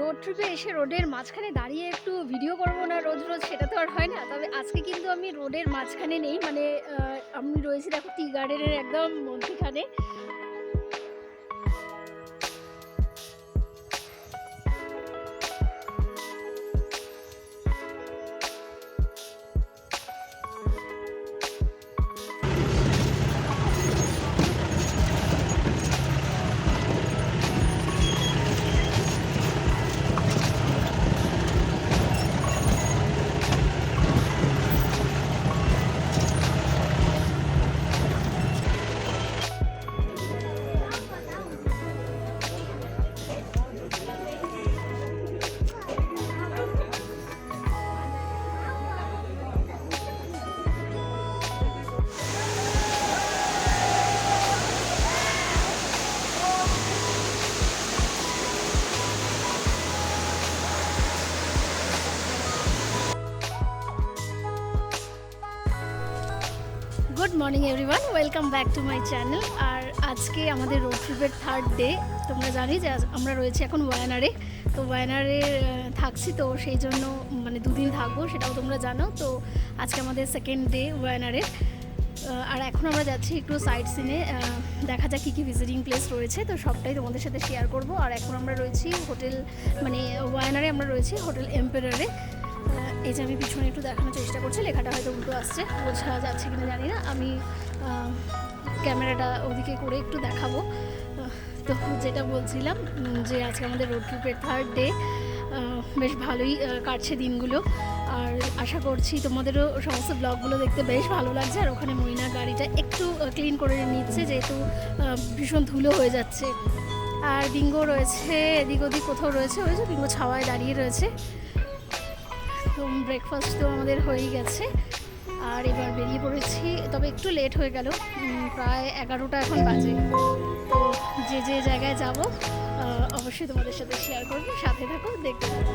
Road ট্রিপে এসে রোডের মাঝখানে দাঁড়িয়ে একটু ভিডিও করবো না রোজ রোজ, সেটা তো আর হয় না। তবে আজকে কিন্তু আমি রোডের মাঝখানে নেই, মানে আমি রয়েছি দেখো টি গার্ডেনের একদম মধ্যখানে। Good morning everyone, welcome back to my channel. আর আজকে আমাদের রোড ট্রিপের থার্ড ডে। তোমরা জানি যে আমরা রয়েছি এখন ওয়ায়ানারে। তো ওয়ায়ানারে থাকছি, তো সেই জন্য মানে দুদিন থাকবো, সেটাও তোমরা জানো। তো আজকে আমাদের সেকেন্ড ডে ওয়ায়ানারের। আর এখন আমরা যাচ্ছি একটু সাইট সিনে, দেখা যাক কী কী ভিজিটিং প্লেস রয়েছে, তো সবটাই তোমাদের সাথে শেয়ার করব। আর এখন আমরা রয়েছি হোটেল, মানে ওয়ায়ানারে আমরা রয়েছি হোটেল এম্পেরারে। এই যে আমি পিছনে একটু দেখানোর চেষ্টা করছি, লেখাটা হয়তো উল্টো আসছে, বোঝা যাচ্ছে কিনা জানি না। আমি ক্যামেরাটা ওদিকে করে একটু দেখাবো। তো যেটা বলছিলাম যে আজকে আমাদের রোড ট্রিপের থার্ড ডে, বেশ ভালোই কাটছে দিনগুলো। আর আশা করছি তোমাদেরও সমস্ত ব্লগগুলো দেখতে বেশ ভালো লাগছে। আর ওখানে মইনা গাড়িটা একটু ক্লিন করে নিচ্ছে, যেহেতু ভীষণ ধুলো হয়ে যাচ্ছে। আর বিঙ্গো রয়েছে এদিক ওদিক কোথাও রয়েছে, ওই যে বিঙ্গো ছাওয়ায় দাঁড়িয়ে রয়েছে। তো ব্রেকফাস্ট তো আমাদের হয়েই গেছে, আর এবার বেরিয়ে পড়েছি। তবে একটু লেট হয়ে গেল, প্রায় 11টা এখন বাজে। তো যে যে জায়গায় যাব অবশ্যই তোমাদের সাথে শেয়ার করবো, সাথে থাকো, দেখতে থাকো।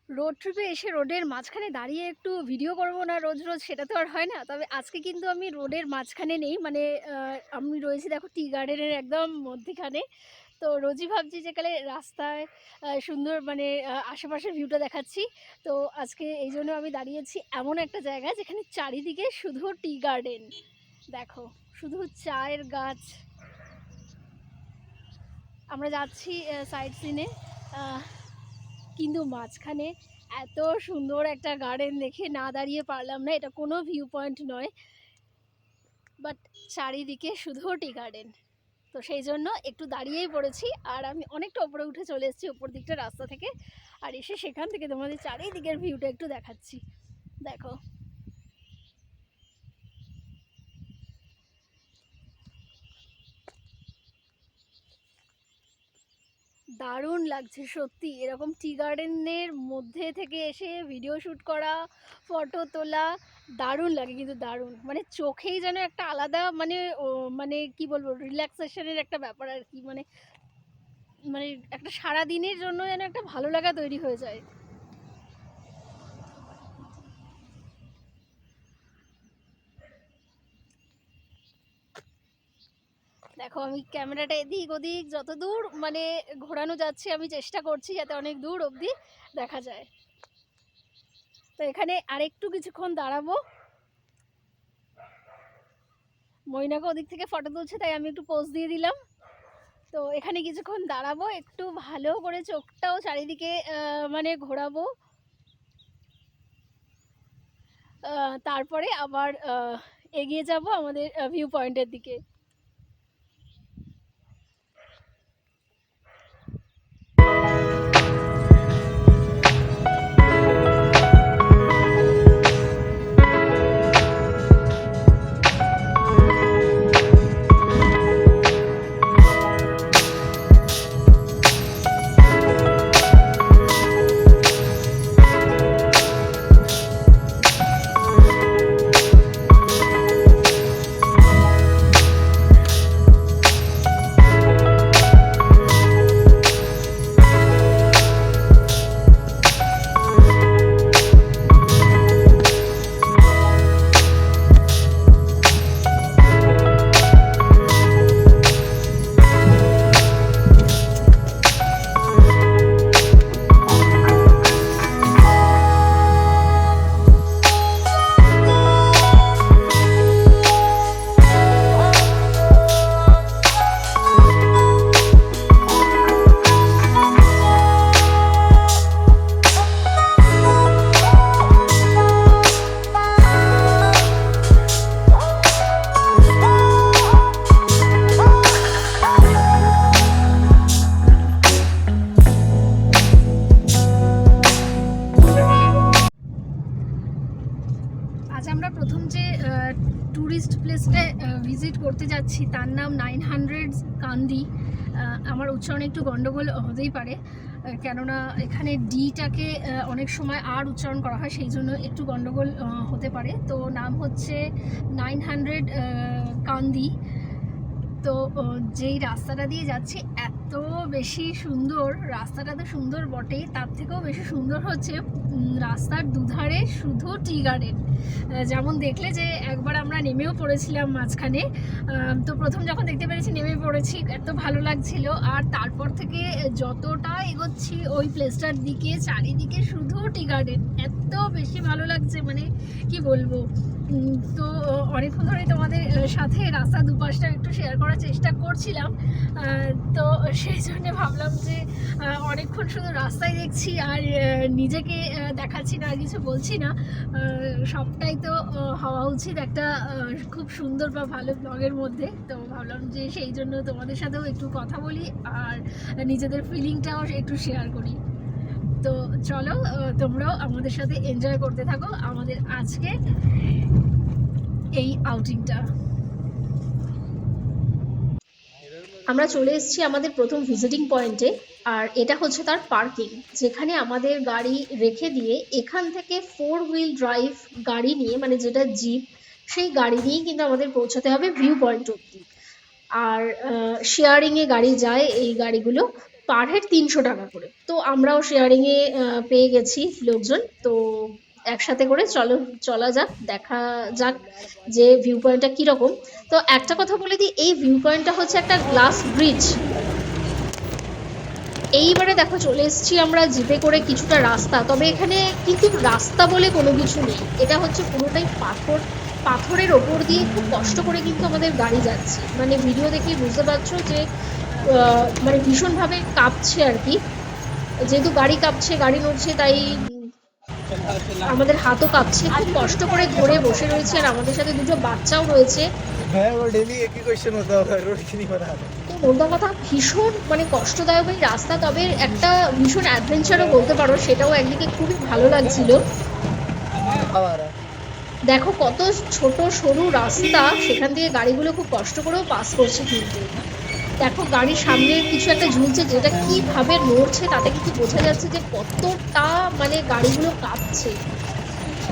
রোড ট্রিপে এসে রোডের মাঝখানে দাঁড়িয়ে একটু ভিডিও করবো না রোজ রোজ, সেটা তো আর হয় না। তবে আজকে কিন্তু আমি রোডের মাঝখানে নেই, মানে আমি রয়েছি দেখো টি গার্ডেনের একদম মধ্যখানে। তো রোজই ভাবছি যে কালে রাস্তায় সুন্দর, মানে আশেপাশের ভিউটা দেখাচ্ছি। তো আজকে এই জন্য আমি দাঁড়িয়েছি এমন একটা জায়গায় যেখানে চারিদিকে শুধু টি গার্ডেন। দেখো, শুধু চায়ের গাছ। আমরা যাচ্ছি সাইট সিনে, কিন্তু মাঝখানে এত সুন্দর একটা গার্ডেন দেখে না দাঁড়িয়ে পারলাম না। এটা কোনো ভিউ পয়েন্ট নয়, বাট চারিদিকে শুধু টি গার্ডেন। তো সেই জন্য একটু দাঁড়িয়েই পড়েছি। আর আমি অনেকটা ওপরে উঠে চলে এসেছি ওপর দিকটা রাস্তা থেকে, আর এসে সেখান থেকে তোমাদের চারিদিকের ভিউটা একটু দেখাচ্ছি। দেখো, দারুণ লাগছে সত্যি। এরকম টি গার্ডেনের মধ্যে থেকে এসে ভিডিও শ্যুট করা, ফটো তোলা দারুণ লাগে, কিন্তু দারুণ, মানে চোখেই যেন একটা আলাদা, মানে মানে কি বলবো, রিল্যাক্সেশনের একটা ব্যাপার আর কি। মানে মানে একটা সারা দিনের জন্য যেন একটা ভালো লাগা তৈরি হয়ে যায়। দেখো, আমি ক্যামেরাটা এদিক ওদিক যত দূর মানে ঘোরানো যাচ্ছে, আমি চেষ্টা করছি যাতে অনেক দূর অবধি দেখা যায়। তো এখানে আরেকটু কিছুক্ষণ দাঁড়াবো। মইনাকে ওদিক থেকে ফটো তুলছে, তাই আমি একটু পোজ দিয়ে দিলাম। তো এখানে কিছুক্ষণ দাঁড়াবো, একটু ভালো করে চোখটাও চারিদিকে মানে ঘোরাবো, তারপরে আবার এগিয়ে যাব আমাদের ভিউ পয়েন্টের দিকে। আমরা প্রথম যে ট্যুরিস্ট প্লেসটা ভিজিট করতে যাচ্ছি তার নাম 900 কান্দি। আমার উচ্চারণে একটু গন্ডগোল হতেই পারে, কেননা এখানে ডিটাকে অনেক সময় আর উচ্চারণ করা হয়, সেই জন্য একটু গন্ডগোল হতে পারে। তো নাম হচ্ছে 900 কান্দি। তো যেই রাস্তাটা দিয়ে যাচ্ছি এত বেশি সুন্দর, রাস্তাটা তো সুন্দর বটেই, তার থেকেও বেশি সুন্দর হচ্ছে রাস্তার দুধারে শুধু টি গার্ডেন। যেমন দেখলে যে একবার আমরা নেমেও পড়েছিলাম মাঝখানে, তো প্রথম যখন দেখতে পেরেছি নেমে পড়েছি, এত ভালো লাগছিল। আর তারপর থেকে যতটা এগোচ্ছি ওই প্লেসটার দিকে, চারিদিকে শুধু টি গার্ডেন, এত বেশি ভালো লাগছে, মানে কি বলবো। তো অনেকক্ষণ ধরে তোমাদের সাথে রাস্তা দুপাশটা একটু শেয়ার করার চেষ্টা করছিলাম, তো সেই জন্য ভাবলাম যে অনেকক্ষণ শুধু রাস্তায় দেখছি আর নিজেকে দেখাচ্ছি না, আর কিছু বলছি না। সবটাই তো হওয়া উচিত একটা খুব সুন্দর বা ভালো ব্লগের মধ্যে। তো ভাবলাম যে সেই জন্য তোমাদের সাথেও একটু কথা বলি আর নিজেদের ফিলিংটাও একটু শেয়ার করি। তো চলো তোমরাও আমাদের সাথে এনজয় করতে থাকো আমাদের আজকে এই আউটিংটা। আমরা চলে এসেছি আমাদের প্রথম ভিজিটিং পয়েন্টে, আর এটা হচ্ছে তার পার্কিং, যেখানে আমাদের গাড়ি রেখে দিয়ে এখান থেকে 4 হুইল ড্রাইভ গাড়ি নিয়ে, মানে যেটা জিপ, সেই গাড়ি নিয়েই কিন্তু আমাদের পৌঁছাতে হবে ভিউ পয়েন্ট অব্দি। আর শেয়ারিংয়ে গাড়ি যায়, এই গাড়িগুলো পার হেড 300 টাকা করে। তো আমরাও শেয়ারিংয়ে পেয়ে গেছি লোকজন, তো একসাথে করে চলা যাক, দেখা যাক যে ভিউ পয়েন্টটা কীরকম। তো একটা কথা বলে দিই, এই ভিউ পয়েন্টটা হচ্ছে একটা গ্লাস ব্রিজ। এইবারে দেখো চলে এসেছি আমরা জিপে করে কিছুটা রাস্তা, তবে এখানে কিন্তু রাস্তা বলে কোনো কিছু নেই, এটা হচ্ছে পুরোটাই পাথরের ওপর দিয়ে খুব কষ্ট করে কিন্তু আমাদের গাড়ি যাচ্ছে। মানে ভিডিও দেখে বুঝতে পারছো যে মানে ভীষণভাবে কাঁপছে আর কি, যেহেতু গাড়ি কাঁপছে, গাড়ি নড়ছে, তাই আমাদের হাতও কাঁপছে, খুব কষ্ট করে ধরে বসে রয়েছে। আর আমাদের সাথে দুটো বাচ্চাও রয়েছে। মোদ্দা কথা ভীষণ মানে কষ্টদায়ক এই রাস্তা, তবে একটা ভীষণ অ্যাডভেঞ্চারও বলতে পারো, সেটাও একদিকে খুবই ভালো লাগছিল। দেখো কত ছোট সরু রাস্তা, সেখান থেকে গাড়িগুলো খুব কষ্ট করেও পাস করছে। কিন্তু দেখো গাড়ির সামনে কিছু একটা ঝুলছে, যেটা কিভাবে নড়ছে তাতে কিন্তু বোঝা যাচ্ছে যে কতটা মানে গাড়িগুলো কাঁপছে।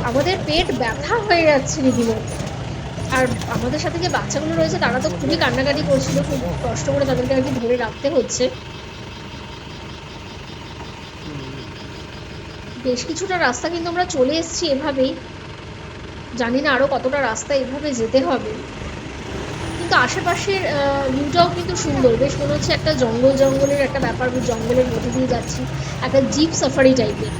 আমাদের পেট ব্যথা হয়ে যাচ্ছে রীতিমতো। আর আমাদের সাথে যে বাচ্চাগুলো রয়েছে তারা তো খুবই কান্নাকাটি করছিল, খুব কষ্ট করে তাদেরকে আর কি ধরে রাখতে হচ্ছে। বেশ কিছুটা রাস্তা কিন্তু আমরা চলে এসেছি এভাবেই, জানি না আরো কতটা রাস্তা এভাবে যেতে হবে। কিন্তু আশেপাশের ভিউটাও কিন্তু সুন্দর, বেশ মনে হচ্ছে একটা জঙ্গলের একটা ব্যাপার, জঙ্গলের মধ্যে দিয়ে যাচ্ছি, একটা জিপ সাফারি টাইপের।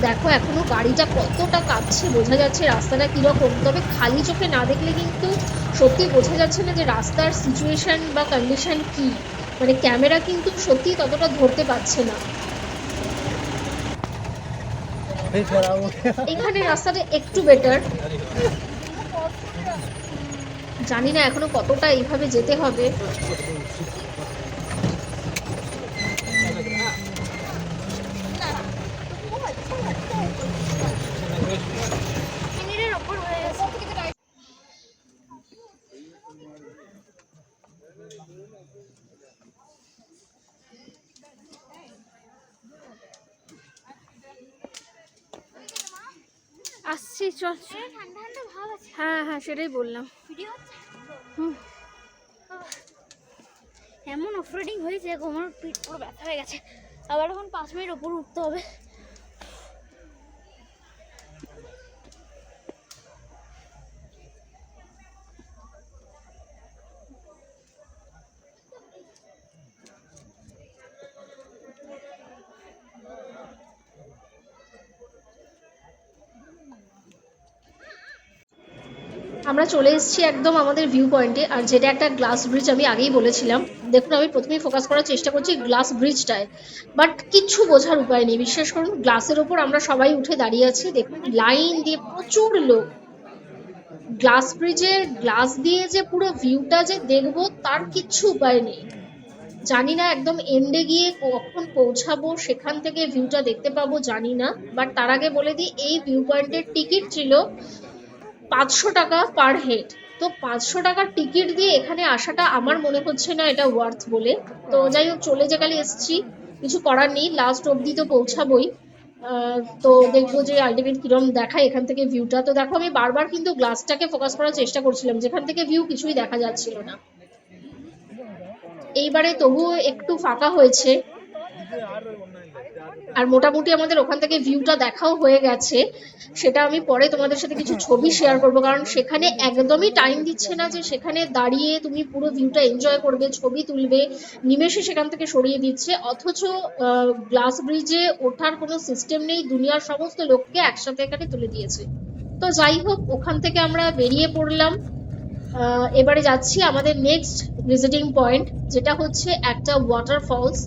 দেখো এখনো গাড়িটা কতটা কাঁপছে, বোঝা যাচ্ছে রাস্তাটা কিরকম। তবে খালি চোখে না দেখলে কিন্তু সত্যি বোঝা যাচ্ছে না যে রাস্তার সিচুয়েশন বা কন্ডিশন কি, মানে ক্যামেরা কিন্তু সত্যি ততটা ধরতে পারছে না। এখানে রাস্তাটা একটু বেটার, জানি না এখনো কতটা এইভাবে যেতে হবে। আসছি, চল। হ্যাঁ হ্যাঁ, সেটাই বললাম। এমন অফরোডিং হয়েছে, আমার পিঠ পুরো ব্যথা হয়ে গেছে। আবার এখন 5 মিনিট উপর উঠতে হবে। আমরা চলে এসেছি একদম আমাদের ভিউ পয়েন্টে, আর যেটা একটা গ্লাস ব্রিজ, আমি আগেই বলেছিলাম। দেখুন আমি প্রথমেই ফোকাস করার চেষ্টা করছি গ্লাস ব্রিজটায়, বাট কিচ্ছু বোঝার উপায় নেই। বিশ্বাস করুন, গ্লাসের ওপর আমরা সবাই উঠে দাঁড়িয়ে আছি, দেখুন লাইন দিয়ে প্রচুর লোক। গ্লাস ব্রিজের গ্লাস দিয়ে যে পুরো ভিউটা যে দেখবো তার কিচ্ছু উপায় নেই। জানি না একদম এন্ডে গিয়ে কখন পৌঁছাবো, সেখান থেকে ভিউটা দেখতে পাবো জানি না। বাট তার আগে বলে দিই, এই ভিউ পয়েন্টের টিকিট ছিল 500 টাকা পার হেড। তো 500 টাকার টিকিট দিয়ে এখানে আসাটা আমার মনে হচ্ছে না এটা ওয়ার্থ বলে। তো যাই হোক, চলে যে কালে এসছি, কিছু করার নেই, লাস্ট অবধি তো পৌঁছাবোই। তো দেখবো যে আলটিমেট কিরম দেখায় এখান থেকে ভিউটা। তো দেখো আমি বারবার কিন্তু গ্লাসটাকে ফোকাস করার চেষ্টা করছিলাম, যেখান থেকে ভিউ কিছুই দেখা যাচ্ছিল না। এইবারে তবুও একটু ফাঁকা হয়েছে, আর মোটামুটি আমাদের ওখান থেকে ভিউটা দেখাও হয়ে গেছে। সেটা আমি পরে তোমাদের সাথে কিছু ছবি শেয়ার করবো, কারণ সেখানে একদমই টাইম দিচ্ছে না যে সেখানে দাঁড়িয়ে তুমি পুরো ভিউটা এনজয় করবে, ছবি তুলবে, নিমেষে সেখান থেকে সরিয়ে দিচ্ছে। অথচ গ্লাস ব্রিজে ওঠার কোনো সিস্টেম নেই, দুনিয়ার সমস্ত লোককে একসাথে এখানে তুলে দিয়েছে। তো যাই হোক, ওখান থেকে আমরা বেরিয়ে পড়লাম। এবারে যাচ্ছি আমাদের নেক্সট ভিজিটিং পয়েন্ট, যেটা হচ্ছে একটা ওয়াটারফলস,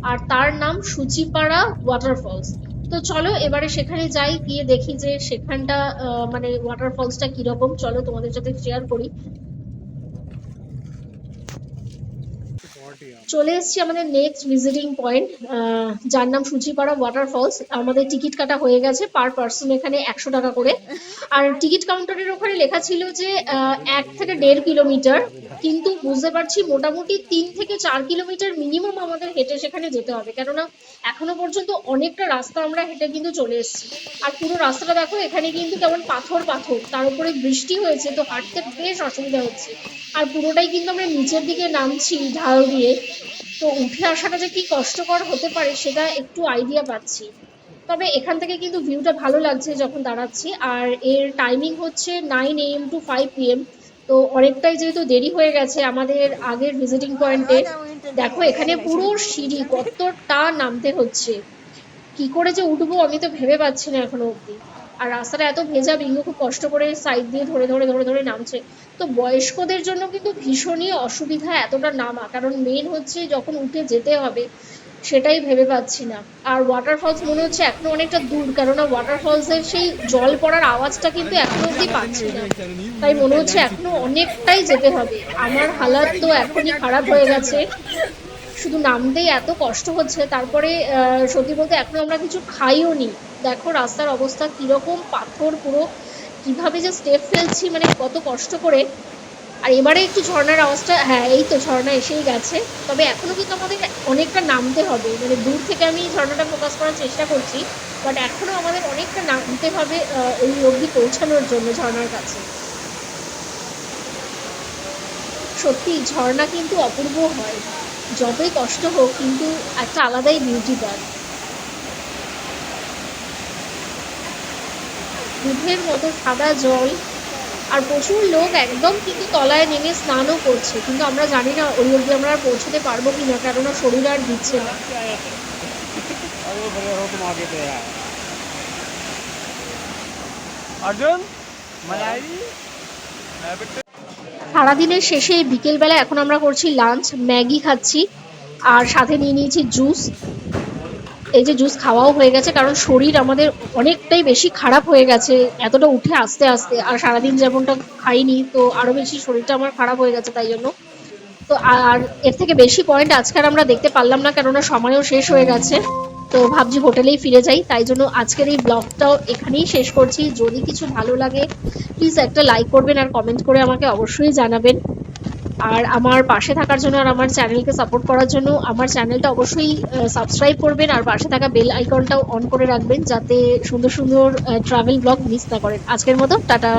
আর তার নাম সূচিপাড়া ওয়াটারফলস। তো চলো এবারে সেখানে যাই, গিয়ে দেখি যে সেখানটা মানে ওয়াটারফলসটা কিরকম। চলো তোমাদের সাথে শেয়ার করি। চলে এসেছি আমাদের নেক্সট ভিজিটিং পয়েন্ট, যার নাম সূচিপাড়া ওয়াটারফলস। আমাদের টিকিট কাটা হয়ে গেছে, পার পার্সন এখানে 100 টাকা করে। আর টিকিট কাউন্টারের ওখানে লেখা ছিল যে 1 থেকে 1.5 কিলোমিটার, কিন্তু বুঝতে পারছি মোটামুটি 3 থেকে 4 কিলোমিটার মিনিমাম আমাদের হেঁটে সেখানে যেতে হবে, কেননা এখনো পর্যন্ত অনেকটা রাস্তা আমরা হেঁটে কিন্তু চলে এসেছি। আর পুরো রাস্তাটা দেখো, এখানে কিন্তু কেমন পাথর পাথর, তার উপরে বৃষ্টি হয়েছে, তো হাঁটতে বেশ অসুবিধা হচ্ছে। আর পুরোটাই কিন্তু আমরা নিচের দিকে নামছি ঢাল দিয়ে, তো উঠে আসাটা যে কি কষ্টকর হতে পারে সেটা একটু আইডিয়া পাচ্ছি। তবে এখান থেকে কিন্তু ভিউটা ভালো লাগছে যখন দাঁড়াচ্ছি। আর এর টাইমিং হচ্ছে 9 AM to 5 PM। তো অনেকটাই যেহেতু দেরি হয়ে গেছে আমাদের আগের ভিজিটিং পয়েন্টে। দেখো এখানে পুরো সিঁড়ি, কতটা নামতে হচ্ছে, কি করে যে উঠবো আমি তো ভেবে পাচ্ছি না এখনো অব্দি। আর রাস্তাটা এত ভেজা, বিঙ্গু খুব কষ্ট করে সাইড দিয়ে ধরে ধরে ধরে ধরে নামছে। তো বয়স্কদের জন্য কিন্তু ভীষণই অসুবিধা এতটা নামা, কারণ মেন হচ্ছে যখন উঠে যেতে হবে সেটাই ভেবে পাচ্ছি না। আর ওয়াটারফলস মনে হচ্ছে এখনো অনেকটা দূর, কেননা ওয়াটারফলসের সেই জল পড়ার আওয়াজটা কিন্তু এখনো অব্দি পাচ্ছি না, তাই মনে হচ্ছে এখনো অনেকটাই যেতে হবে। আমার হালাত তো এখনই খারাপ হয়ে গেছে, শুধু নামতেই এত কষ্ট হচ্ছে। তারপরে সত্যি বলতে এখনো আমরা কিছু খাইও নি। দেখো রাস্তার অবস্থা কিরকম, পাথর পুরো, কিভাবে যে স্টেপ ফেলছি, মানে কত কষ্ট করে। আর এবারে একটু ঝর্ণার আওয়াজটা, হ্যাঁ এই তো ঝর্ণা এসেই গেছে। তবে এখনো কিন্তু আমাদের অনেকটা নামতে হবে, মানে দূর থেকে আমি ঝর্ণাটা ফোকাস করার চেষ্টা করছি, বাট এখনো আমাদের অনেকটা নামতে হবে ওই অবধি পৌঁছানোর জন্য ঝর্ণার কাছে। সত্যি ঝর্ণা কিন্তু অপূর্ব হয়, যতই কষ্ট হোক কিন্তু একটা আলাদাই বিউটি পায়। দুধের মতো সাদা জল, আর প্রচুর লোক একদম কিন্তু তলায় নেমে স্নানও করছে, কিন্তু আমরা জানি না ওই অবধি আমরা আর পৌঁছতে পারবো কিনা, কেননা শরীর আর দিচ্ছে না। अर्जुन मलाई সারাদিনের শেষে বিকেলবেলা এখন আমরা করছি লাঞ্চ, ম্যাগি খাচ্ছি আর সাথে নিয়ে নিয়েছি জুস। এই যে জুস খাওয়াও হয়ে গেছে, কারণ শরীর আমাদের অনেকটাই বেশি খারাপ হয়ে গেছে এতটা উঠে আস্তে আস্তে, আর সারাদিন যেমনটা খাইনি তো আরো বেশি শরীরটা আমার খারাপ হয়ে গেছে তাই জন্য। তো আর এর থেকে বেশি পয়েন্ট আজকে আর আমরা দেখতে পারলাম না, কেননা সময়ও শেষ হয়ে গেছে। তো ভাবছি হোটেলেই ফিরে যাই, তাই জন্য আজকের এই ব্লগটাও এখানেই শেষ করছি। যদি কিছু ভালো লাগে প্লিজ একটা লাইক করবেন আর কমেন্ট করে আমাকে অবশ্যই জানাবেন। আর আমার পাশে থাকার জন্য আর আমার চ্যানেলকে সাপোর্ট করার জন্য আমার চ্যানেলটা অবশ্যই সাবস্ক্রাইব করবেন আর পাশে থাকা বেল আইকনটাও অন করে রাখবেন, যাতে সুন্দর সুন্দর ট্রাভেল ব্লগ মিস না করেন। আজকের মতো টাটা।